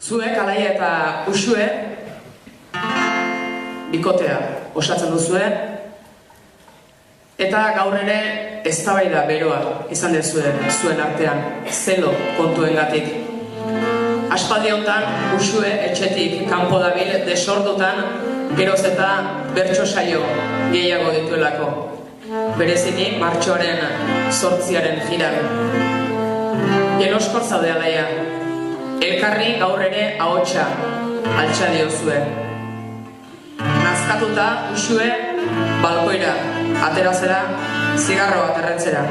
Zuek, Alaia eta Uxue, bikotea osatzen duzue, eta gaur ere eztabaida beroa izan duzue zuen artean, zelo kontuengatik. Aspaldi honetan, Uxue etxetik kanpo dabil desordutan, geroz eta bertso saio gehiago dituelako. Berezini, martxoaren 8 jiran. Jeloskor zaude, Alaia. Elkarri gaur ere ahotsa altxa diozue. Nazkatuta, Uxue, balkoira, aterazera, zigarro bat erretzera.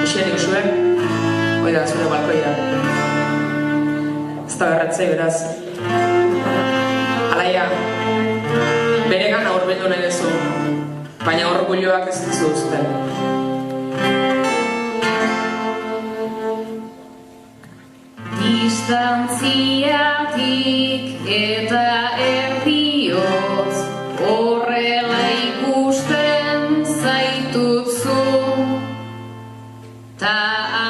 Ixerik, Uxue, oida, zure balkoira. Ez da berretzei, beraz. Alaia, beregan aurbildu nahi duzu, baina orgulloak ez dizu uzten. Distantziatik eta erdiotz horrela ikusten zaitutzu, ta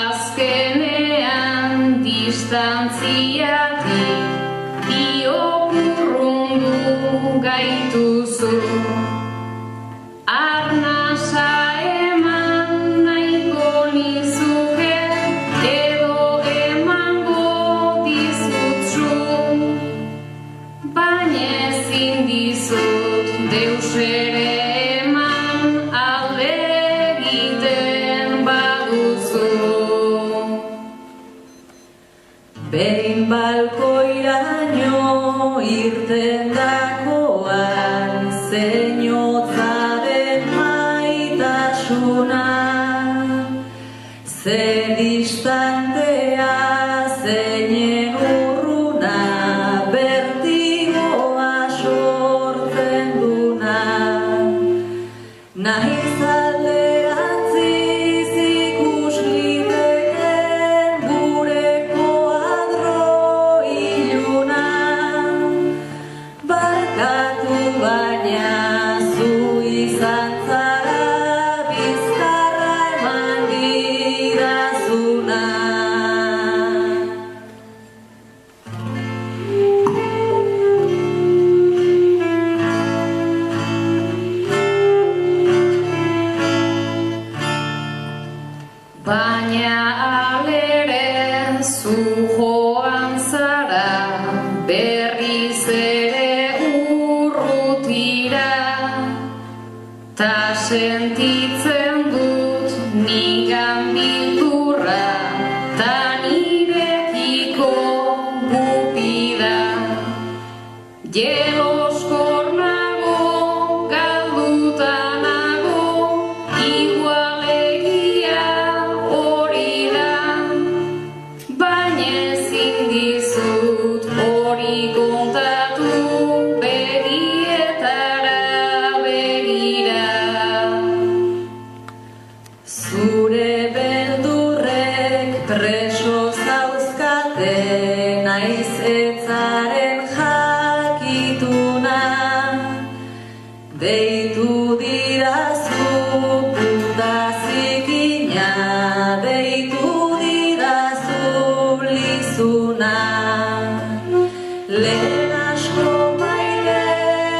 azkenean distantziatik biopurrundu gaituzu. Arnasa eman nahiko nizuke edo emango dizutzu, baina ezin dizut deus ere eman alde egiten baduzu. Behin balkoiraino irten dakoan zeinotzaren maitasuna, ze distantea zeinen urruna, bertigoa sortzen duna. Nahiz alderantziz ikus liteken gure koadro iluna, barkatu baina zu izan zara bizkarra eman didazuna. Baina alere zu joan zara berriz ere urrutira, ta sentitzen dut nigan bildurra, ta nirekiko gupida. Jeloskor nago, galduta nago, igual egia hori da, baina ezin dizut hori kontatu begietara begira. Zure beldurrek preso zauzkate, naiz etzaren jakituna. Deitu didazu puta zikina, deitu didazu lizuna. Lehen asko maite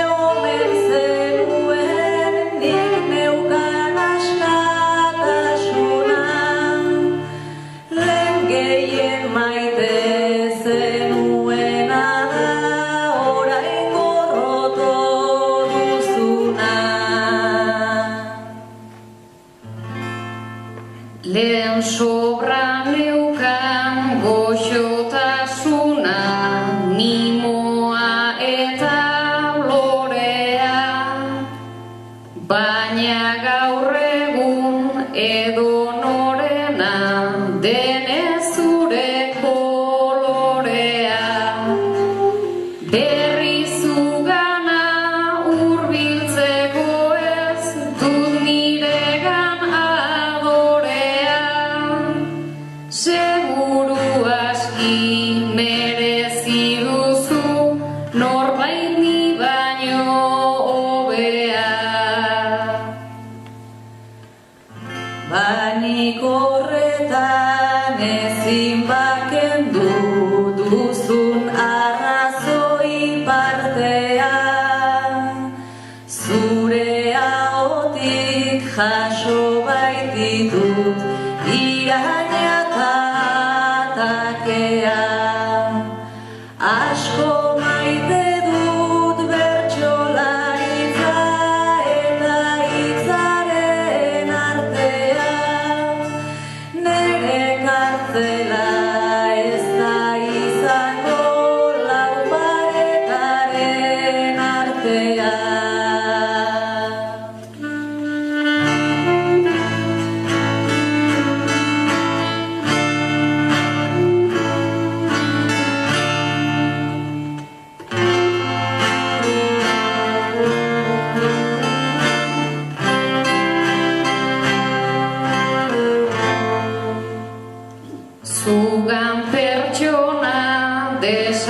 omen zenuen, nik neukan askatasuna. Lehen gehien maite zenuena da, orain gorroto duzuna. Lehen sobra neukan goxotasuna, ni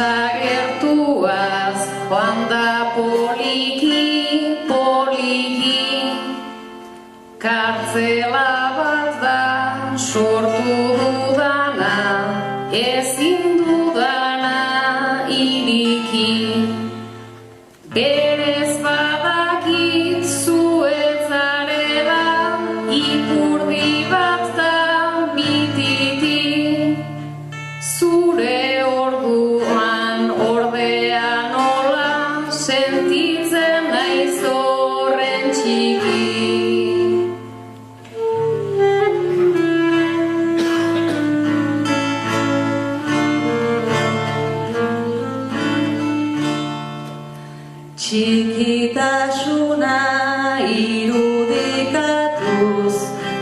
desagertuaz joan da poliki, poliki. Kartzela bat da sortu dudana, ezin dudana iriki. Berez badakit zuetzarela, ipurdi bat da bititi. Zure orduan ordea nola, sentitzen naiz horren txiki. Txikitasuna irudikatuz,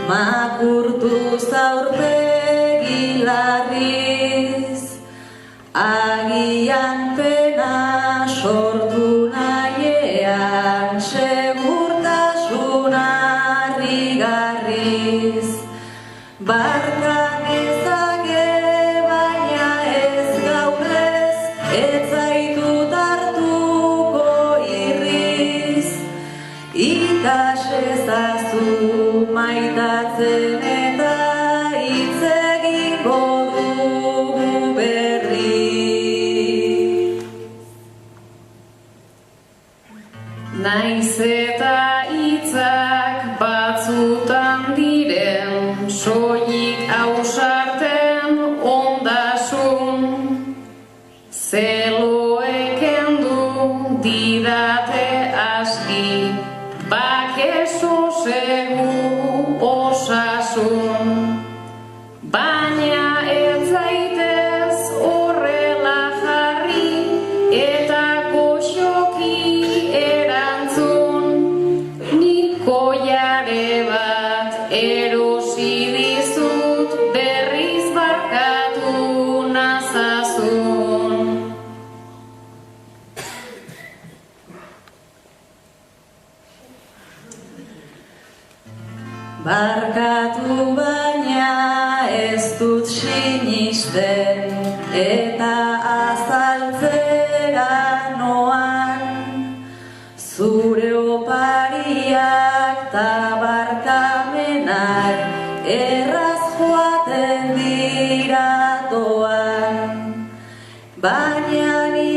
makurtuz aurpegi larriz, agian pena sortu nahiean, segurtasun harrigarriz. Barkan ezage baina ez gaurrez, ez zaitut hartuko irriz. Ikas ezazu maitatzen eta hitz egingo dugu berri. Naiz eta hitzak batzutan diren, soilik ausarten ondasun. Zeloek kendu didate aski, bake sosegu osasun. Baina ez zaitez horrela jarri, eta goxoki erantzun. Nik koiare bat erosi dizut, berriz barkatu nazazun. Barkatu baina ez dut sinisten, eta azaltzera noan. Zure opariak ta barkamenak erraz joaten dira doan. Baina ni